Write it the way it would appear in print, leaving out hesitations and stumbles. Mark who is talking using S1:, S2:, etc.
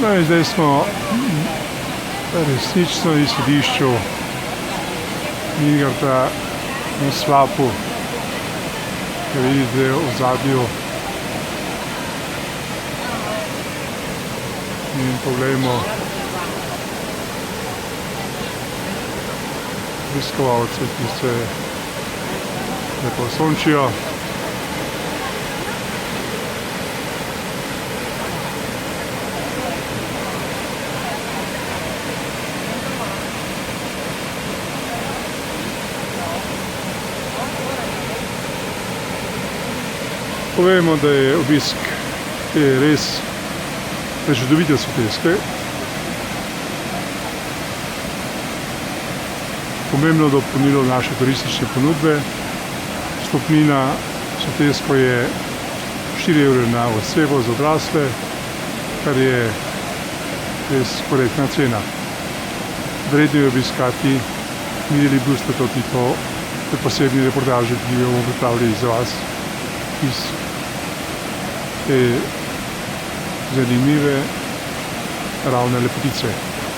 S1: No in zdaj smo resnično v izhodišču Midgarta na slapu, kar vidite v ozadju. In poglejmo obiskovalce, ki se lepo sončijo. Povemo, da je obisk res prečudovite soteske. Pomembno dopolnilo naše turistične ponudbe. Vstopnina sotesko je 4 € na osebo za odrasle, kar je res korektna cena. Vredno je obiskati. Videli boste tudi to posebni reportaži, ki jo bomo pripravili za vas iz te zanimive ravne lepotice.